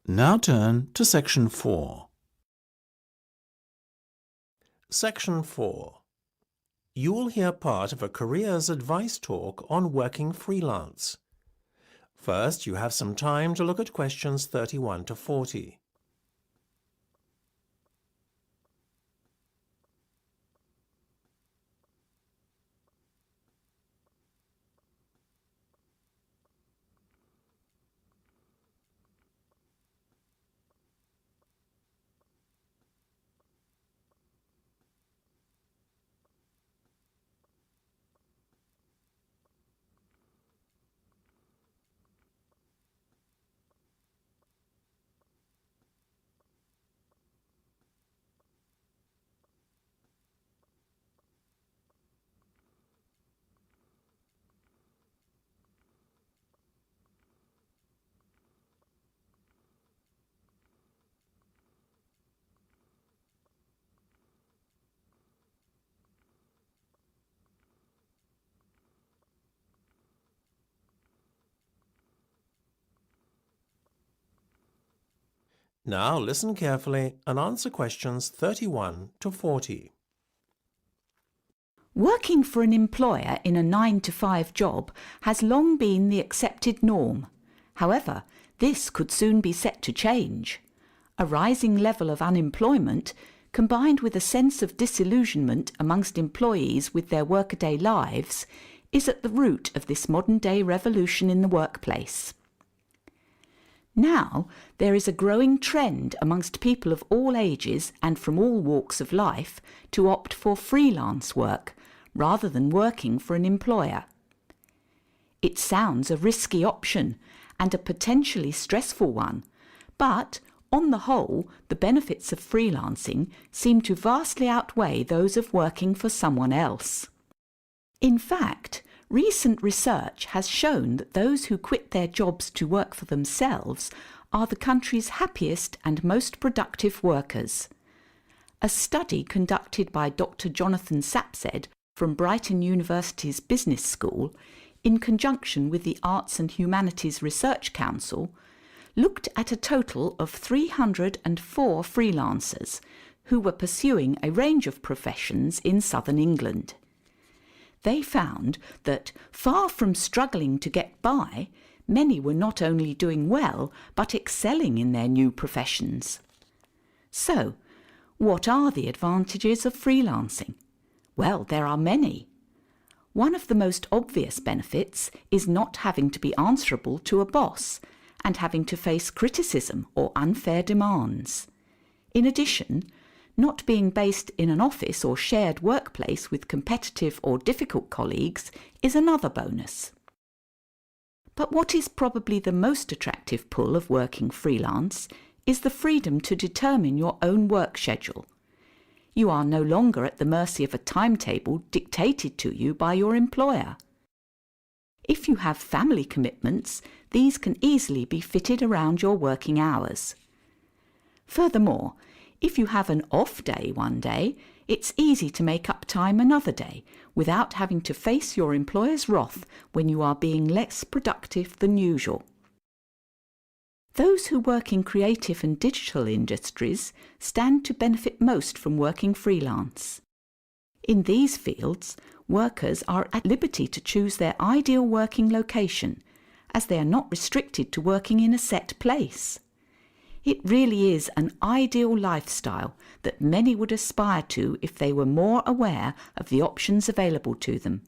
Now turn to Section 4. Section 4. You will hear part of a careers advice talk on working freelance. First, you have some time to look at questions 31 to 40. Now listen carefully and answer questions 31 to 40. Working for an employer in a 9-to-5 job has long been the accepted norm. However, this could soon be set to change. A rising level of unemployment, combined with a sense of disillusionment amongst employees with their workaday lives, is at the root of this modern-day revolution in the workplace. Now, there is a growing trend amongst people of all ages and from all walks of life to opt for freelance work rather than working for an employer. It sounds a risky option and a potentially stressful one, but on the whole, the benefits of freelancing seem to vastly outweigh those of working for someone else. In fact, recent research has shown that those who quit their jobs to work for themselves are the country's happiest and most productive workers. A study conducted by Dr. Jonathan Sapsed from Brighton University's Business School, in conjunction with the Arts and Humanities Research Council, looked at a total of 304 freelancers who were pursuing a range of professions in southern England. They found that, far from struggling to get by, many were not only doing well, but excelling in their new professions. So, what are the advantages of freelancing? Well, there are many. One of the most obvious benefits is not having to be answerable to a boss and having to face criticism or unfair demands. In addition, not being based in an office or shared workplace with competitive or difficult colleagues is another bonus. But what is probably the most attractive pull of working freelance is the freedom to determine your own work schedule. You are no longer at the mercy of a timetable dictated to you by your employer. If you have family commitments, these can easily be fitted around your working hours. Furthermore, if you have an off day one day, it's easy to make up time another day without having to face your employer's wrath when you are being less productive than usual. Those who work in creative and digital industries stand to benefit most from working freelance. In these fields, workers are at liberty to choose their ideal working location, as they are not restricted to working in a set place. It really is an ideal lifestyle that many would aspire to if they were more aware of the options available to them.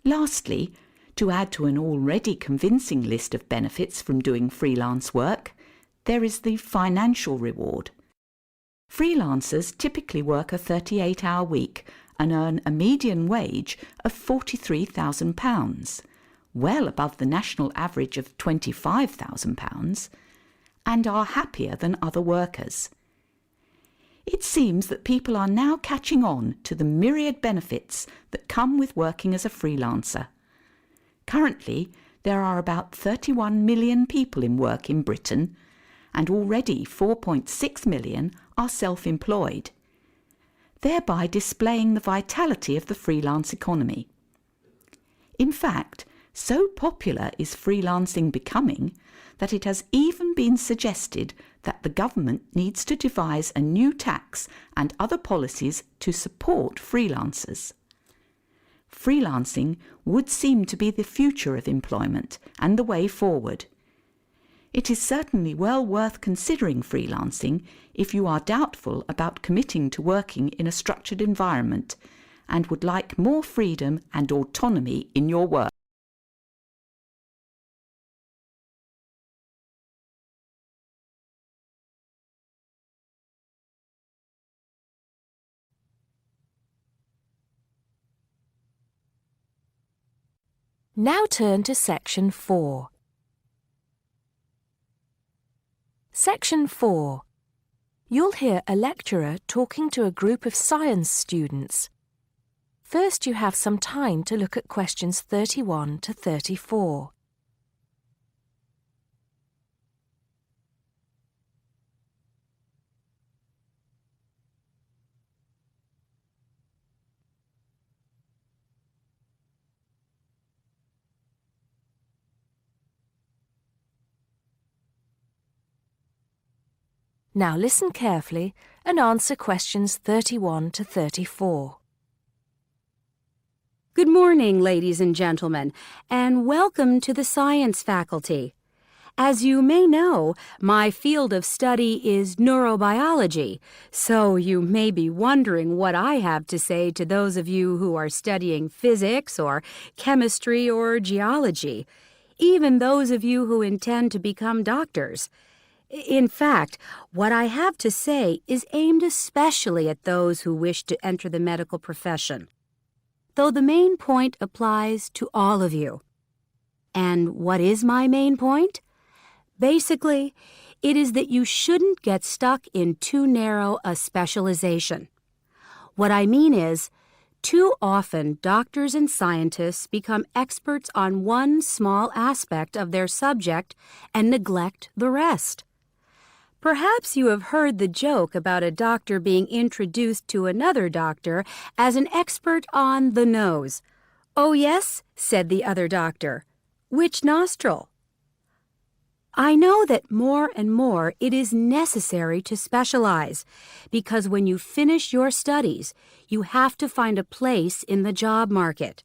Lastly, to add to an already convincing list of benefits from doing freelance work, there is the financial reward. Freelancers typically work a 38-hour week and earn a median wage of £43,000, well above the national average of £25,000, and are happier than other workers. It seems that people are now catching on to the myriad benefits that come with working as a freelancer. Currently, there are about 31 million people in work in Britain, and already 4.6 million are self-employed, thereby displaying the vitality of the freelance economy. In fact, So popular is freelancing becoming that it has even been suggested that the government needs to devise a new tax and other policies to support freelancers. Freelancing would seem to be the future of employment and the way forward. It is certainly well worth considering freelancing if you are doubtful about committing to working in a structured environment and would like more freedom and autonomy in your work. Now turn to Section 4. Section 4. You'll hear a lecturer talking to a group of science students. First, you have some time to look at questions 31 to 34. Now listen carefully and answer questions 31 to 34. Good morning, ladies and gentlemen, and welcome to the science faculty. As you may know, my field of study is neurobiology, so you may be wondering what I have to say to those of you who are studying physics or chemistry or geology, even those of you who intend to become doctors. In fact, what I have to say is aimed especially at those who wish to enter the medical profession, though the main point applies to all of you. And what is my main point? Basically, it is that you shouldn't get stuck in too narrow a specialization. What I mean is, too often doctors and scientists become experts on one small aspect of their subject and neglect the rest. Perhaps you have heard the joke about a doctor being introduced to another doctor as an expert on the nose. "Oh, yes," said the other doctor. "Which nostril?" I know that more and more it is necessary to specialize, because when you finish your studies, you have to find a place in the job market.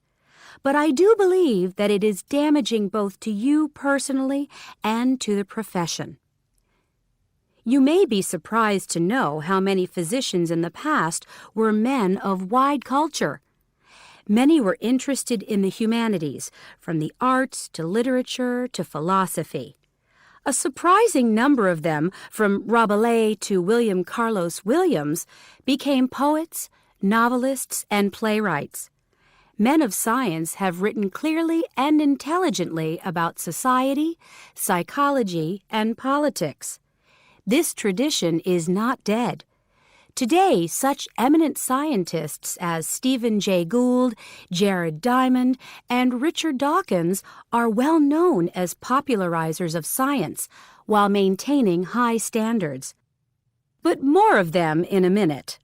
But I do believe that it is damaging both to you personally and to the profession. You may be surprised to know how many physicians in the past were men of wide culture. Many were interested in the humanities, from the arts to literature to philosophy. A surprising number of them, from Rabelais to William Carlos Williams, became poets, novelists, and playwrights. Men of science have written clearly and intelligently about society, psychology, and politics. This tradition is not dead. Today, such eminent scientists as Stephen Jay Gould, Jared Diamond, and Richard Dawkins are well known as popularizers of science while maintaining high standards. But more of them in a minute.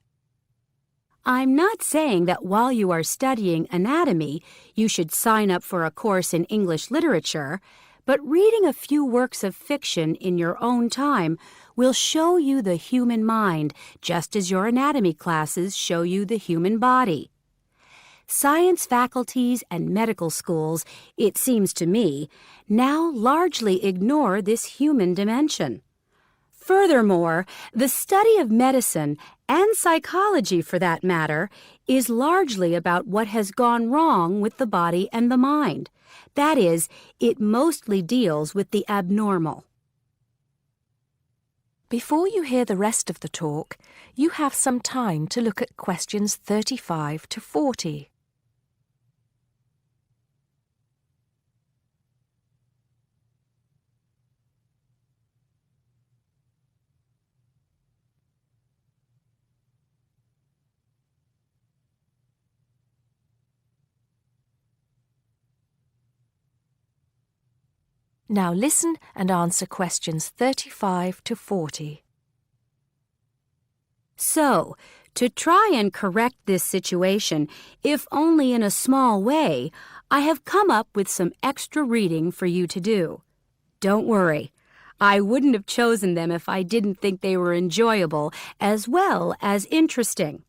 I'm not saying that while you are studying anatomy, you should sign up for a course in English literature, but reading a few works of fiction in your own time will show you the human mind, just as your anatomy classes show you the human body. Science faculties and medical schools, it seems to me, now largely ignore this human dimension. Furthermore, the study of medicine, and psychology for that matter, is largely about what has gone wrong with the body and the mind. That is, it mostly deals with the abnormal. Before you hear the rest of the talk, you have some time to look at questions 35 to 40. Now listen and answer questions 35 to 40. So, to try and correct this situation, if only in a small way, I have come up with some extra reading for you to do. Don't worry, I wouldn't have chosen them if I didn't think they were enjoyable as well as interesting.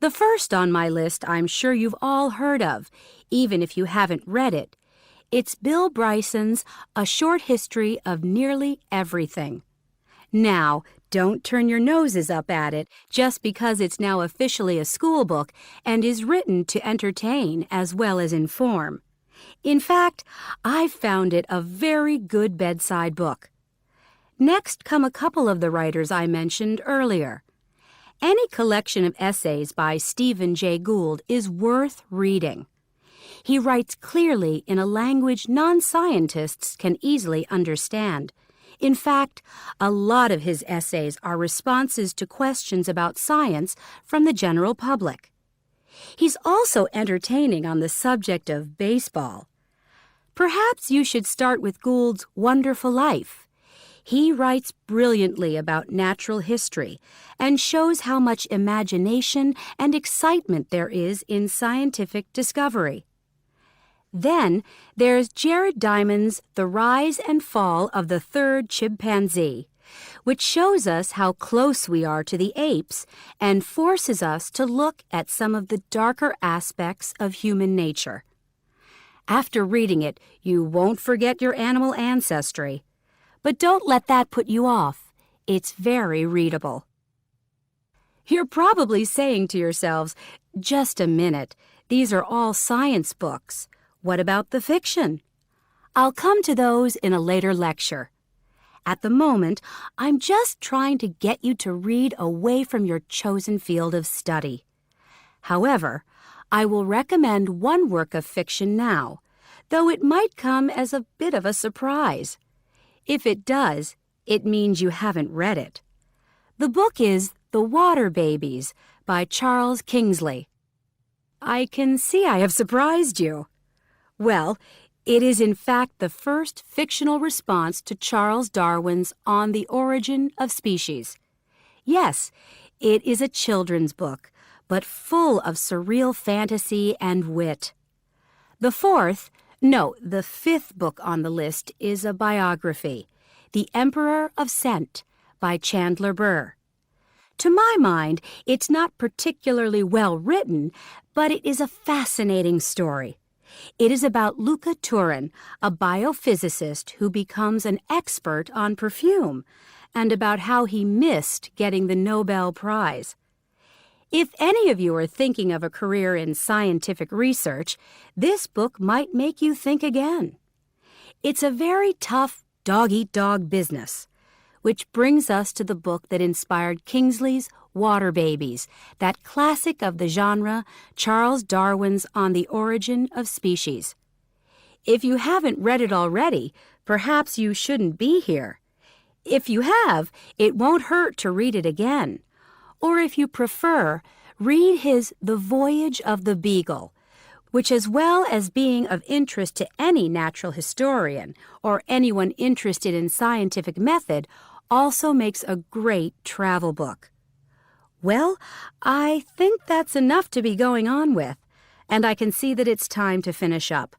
The first on my list I'm sure you've all heard of, even if you haven't read it. It's Bill Bryson's A Short History of Nearly Everything. Now, don't turn your noses up at it just because it's now officially a school book and is written to entertain as well as inform. In fact, I've found it a very good bedside book. Next come a couple of the writers I mentioned earlier. Any collection of essays by Stephen Jay Gould is worth reading. He writes clearly in a language non-scientists can easily understand. In fact, a lot of his essays are responses to questions about science from the general public. He's also entertaining on the subject of baseball. Perhaps you should start with Gould's Wonderful Life. He writes brilliantly about natural history and shows how much imagination and excitement there is in scientific discovery. Then there's Jared Diamond's The Rise and Fall of the Third Chimpanzee, which shows us how close we are to the apes and forces us to look at some of the darker aspects of human nature. After reading it, you won't forget your animal ancestry. But don't let that put you off. It's very readable. You're probably saying to yourselves, just a minute, these are all science books. What about the fiction? I'll come to those in a later lecture. At the moment, I'm just trying to get you to read away from your chosen field of study. However, I will recommend one work of fiction now, though it might come as a bit of a surprise. If it does, it means you haven't read it. The book is The Water Babies by Charles Kingsley. I can see I have surprised you. Well, it is in fact the first fictional response to Charles Darwin's On the Origin of Species. Yes, it is a children's book, but full of surreal fantasy and wit. The fifth book on the list is a biography, The Emperor of Scent by Chandler Burr. To my mind, it's not particularly well written, but it is a fascinating story. It is about Luca Turin, a biophysicist who becomes an expert on perfume, and about how he missed getting the Nobel Prize. If any of you are thinking of a career in scientific research, this book might make you think again. It's a very tough dog-eat-dog business, which brings us to the book that inspired Kingsley's Water Babies, that classic of the genre, Charles Darwin's On the Origin of Species. If you haven't read it already, perhaps you shouldn't be here. If you have, it won't hurt to read it again. Or if you prefer, read his The Voyage of the Beagle, which as well as being of interest to any natural historian or anyone interested in scientific method, also makes a great travel book. Well, I think that's enough to be going on with, and I can see that it's time to finish up.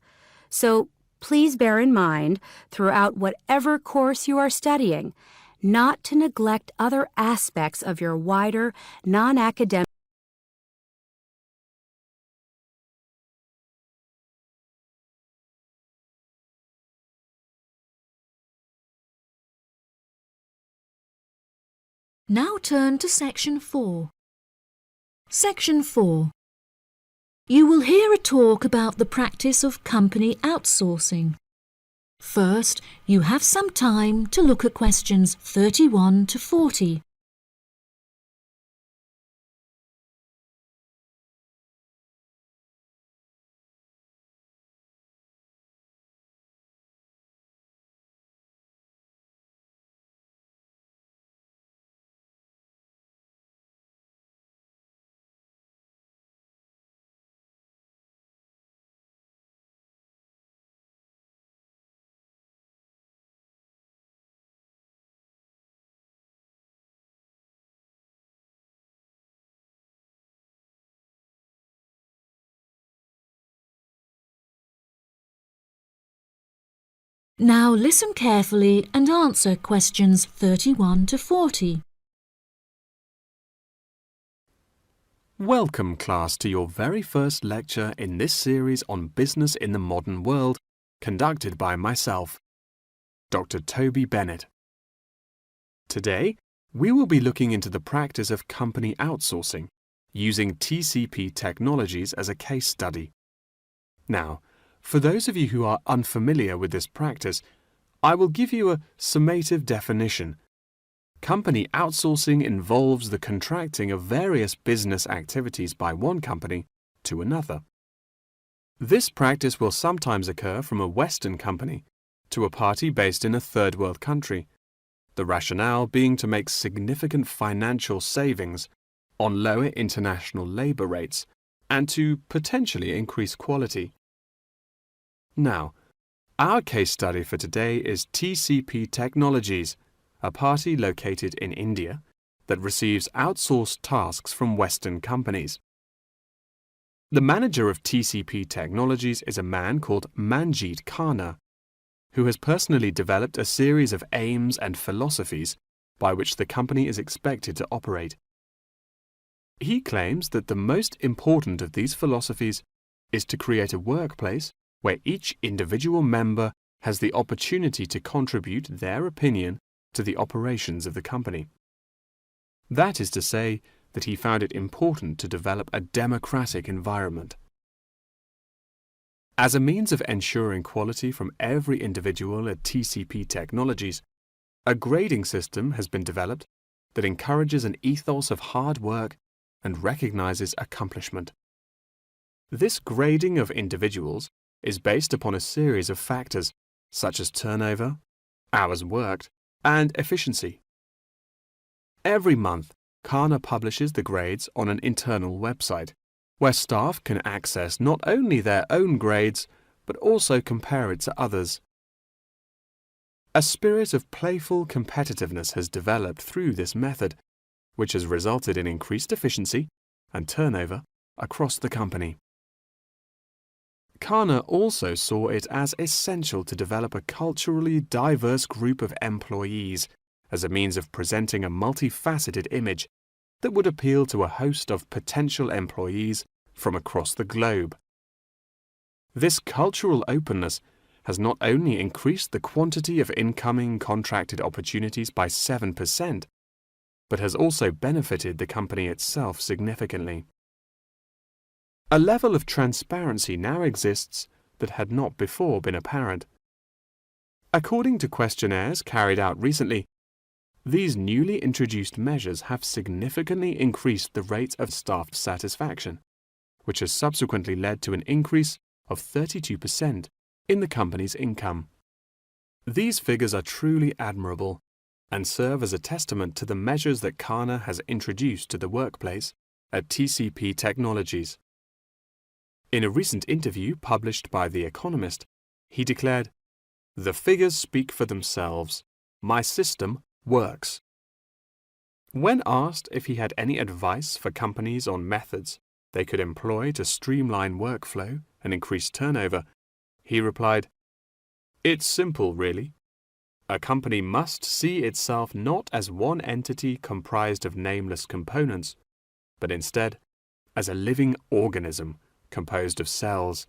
So please bear in mind, throughout whatever course you are studying, not to neglect other aspects of your wider, non-academic. Now turn to Section 4. Section 4. You will hear a talk about the practice of company outsourcing. First, you have some time to look at questions 31 to 40. Now listen carefully and answer questions 31 to 40. Welcome, class, to your very first lecture in this series on business in the modern world, conducted by myself, Dr. Toby Bennett. Today, we will be looking into the practice of company outsourcing, using TCP technologies as a case study. Now, for those of you who are unfamiliar with this practice, I will give you a summative definition. Company outsourcing involves the contracting of various business activities by one company to another. This practice will sometimes occur from a Western company to a party based in a third world country, the rationale being to make significant financial savings on lower international labour rates and to potentially increase quality. Now, our case study for today is TCP Technologies, a party located in India that receives outsourced tasks from Western companies. The manager of TCP Technologies is a man called Manjeet Khanna, who has personally developed a series of aims and philosophies by which the company is expected to operate. He claims that the most important of these philosophies is to create a workplace where each individual member has the opportunity to contribute their opinion to the operations of the company. That is to say that he found it important to develop a democratic environment. As a means of ensuring quality from every individual at TCP Technologies, a grading system has been developed that encourages an ethos of hard work and recognizes accomplishment. This grading of individuals is based upon a series of factors such as turnover, hours worked, and efficiency. Every month, Khanna publishes the grades on an internal website, where staff can access not only their own grades, but also compare it to others. A spirit of playful competitiveness has developed through this method, which has resulted in increased efficiency and turnover across the company. Khanna also saw it as essential to develop a culturally diverse group of employees as a means of presenting a multifaceted image that would appeal to a host of potential employees from across the globe. This cultural openness has not only increased the quantity of incoming contracted opportunities by 7%, but has also benefited the company itself significantly. A level of transparency now exists that had not before been apparent. According to questionnaires carried out recently, these newly introduced measures have significantly increased the rate of staff satisfaction, which has subsequently led to an increase of 32% in the company's income. These figures are truly admirable and serve as a testament to the measures that Khanna has introduced to the workplace at TCP Technologies. In a recent interview published by The Economist, he declared, "The figures speak for themselves. My system works." When asked if he had any advice for companies on methods they could employ to streamline workflow and increase turnover, he replied, "It's simple, really. A company must see itself not as one entity comprised of nameless components, but instead as a living organism composed of cells,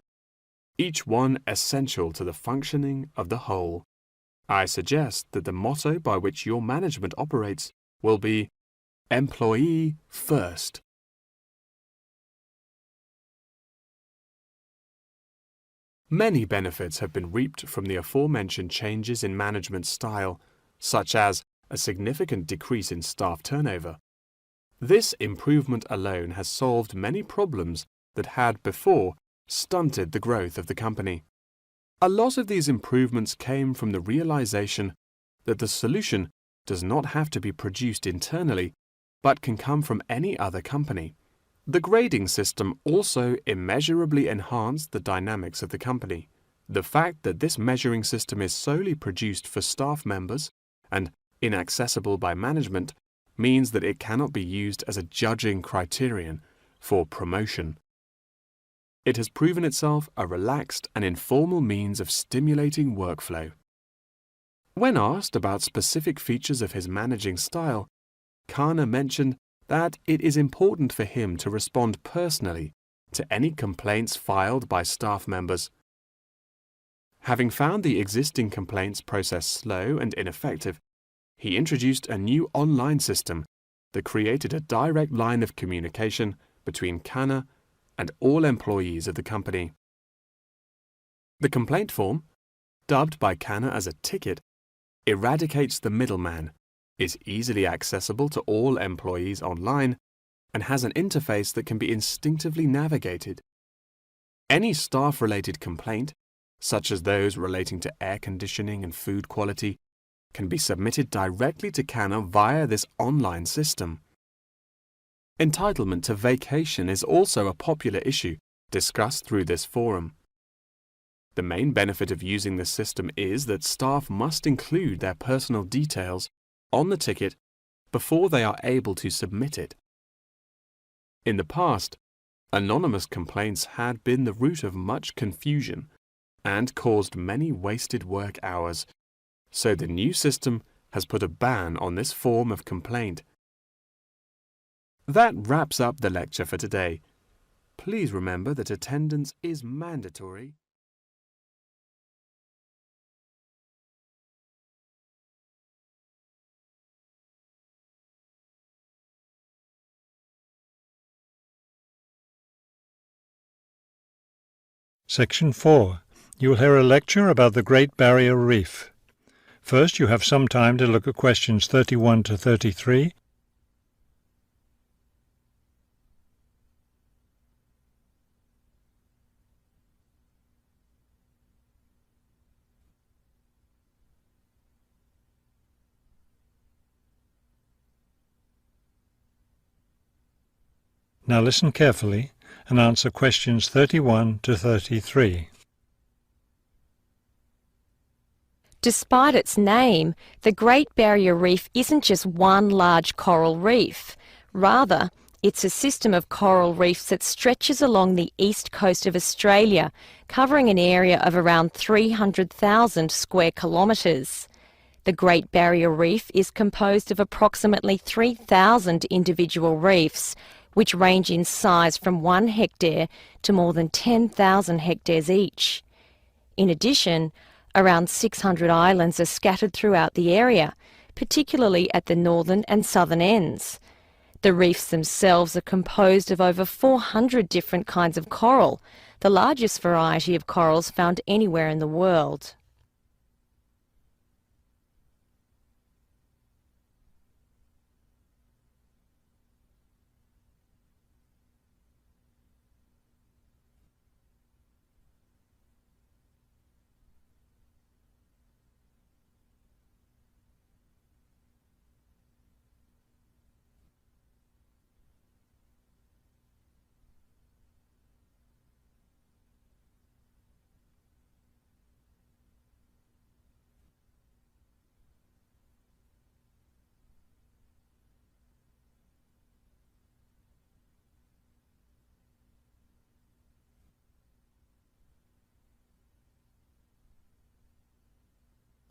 each one essential to the functioning of the whole. I suggest that the motto by which your management operates will be Employee First." Many benefits have been reaped from the aforementioned changes in management style, such as a significant decrease in staff turnover. This improvement alone has solved many problems that had before stunted the growth of the company. A lot of these improvements came from the realization that the solution does not have to be produced internally, but can come from any other company. The grading system also immeasurably enhanced the dynamics of the company. The fact that this measuring system is solely produced for staff members and inaccessible by management means that it cannot be used as a judging criterion for promotion. It has proven itself a relaxed and informal means of stimulating workflow. When asked about specific features of his managing style, Kana mentioned that it is important for him to respond personally to any complaints filed by staff members. Having found the existing complaints process slow and ineffective, he introduced a new online system that created a direct line of communication between Kana and all employees of the company. The complaint form, dubbed by Kana as a ticket, eradicates the middleman, is easily accessible to all employees online, and has an interface that can be instinctively navigated. Any staff-related complaint, such as those relating to air conditioning and food quality, can be submitted directly to Kana via this online system. Entitlement to vacation is also a popular issue discussed through this forum. The main benefit of using this system is that staff must include their personal details on the ticket before they are able to submit it. In the past, anonymous complaints had been the root of much confusion and caused many wasted work hours, so the new system has put a ban on this form of complaint. That wraps up the lecture for today. Please remember that attendance is mandatory. Section 4. You will hear a lecture about the Great Barrier Reef. First, you have some time to look at questions 31 to 33. Now listen carefully and answer questions 31 to 33. Despite its name, the Great Barrier Reef isn't just one large coral reef. Rather, it's a system of coral reefs that stretches along the east coast of Australia, covering an area of around 300,000 square kilometres. The Great Barrier Reef is composed of approximately 3,000 individual reefs, which range in size from 1 hectare to more than 10,000 hectares each. In addition, around 600 islands are scattered throughout the area, particularly at the northern and southern ends. The reefs themselves are composed of over 400 different kinds of coral, the largest variety of corals found anywhere in the world.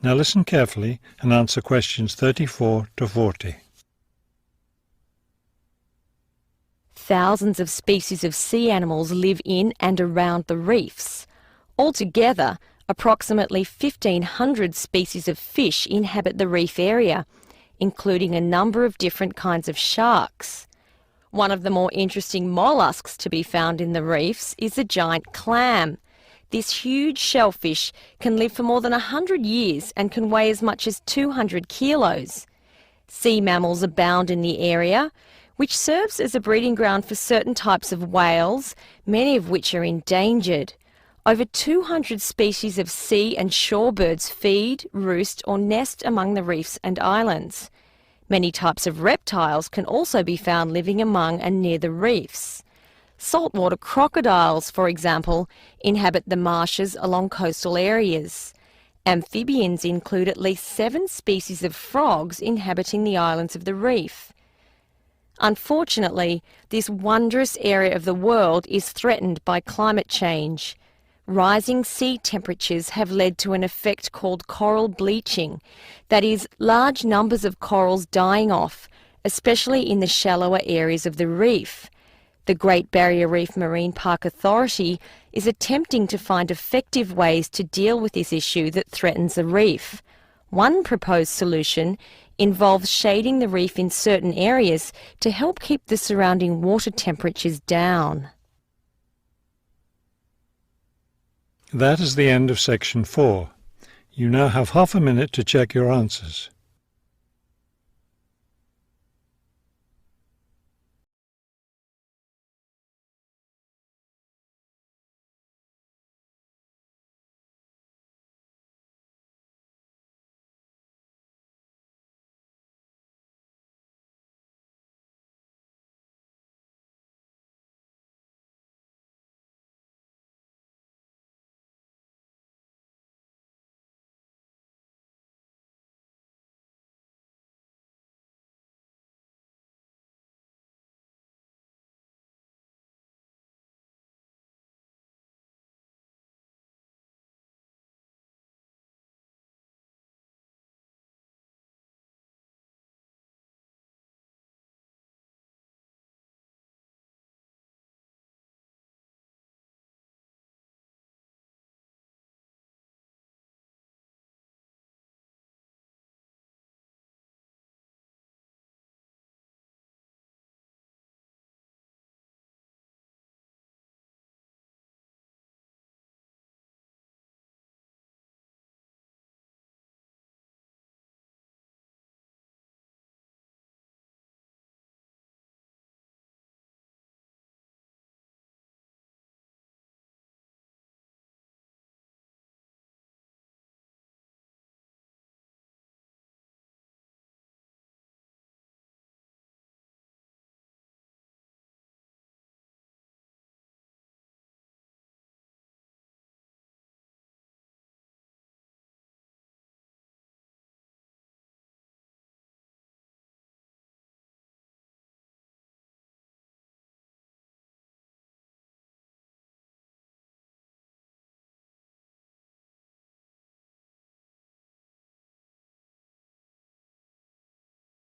Now listen carefully and answer questions 34 to 40. Thousands of species of sea animals live in and around the reefs. Altogether, approximately 1,500 species of fish inhabit the reef area, including a number of different kinds of sharks. One of the more interesting mollusks to be found in the reefs is the giant clam. This huge shellfish can live for more than 100 years and can weigh as much as 200 kilos. Sea mammals abound in the area, which serves as a breeding ground for certain types of whales, many of which are endangered. Over 200 species of sea and shore birds feed, roost or nest among the reefs and islands. Many types of reptiles can also be found living among and near the reefs. Saltwater crocodiles, for example, inhabit the marshes along coastal areas. Amphibians include at least 7 species of frogs inhabiting the islands of the reef. Unfortunately, this wondrous area of the world is threatened by climate change. Rising sea temperatures have led to an effect called coral bleaching, that is, large numbers of corals dying off, especially in the shallower areas of the reef. The Great Barrier Reef Marine Park Authority is attempting to find effective ways to deal with this issue that threatens the reef. One proposed solution involves shading the reef in certain areas to help keep the surrounding water temperatures down. That is the end of section 4. You now have half a minute to check your answers.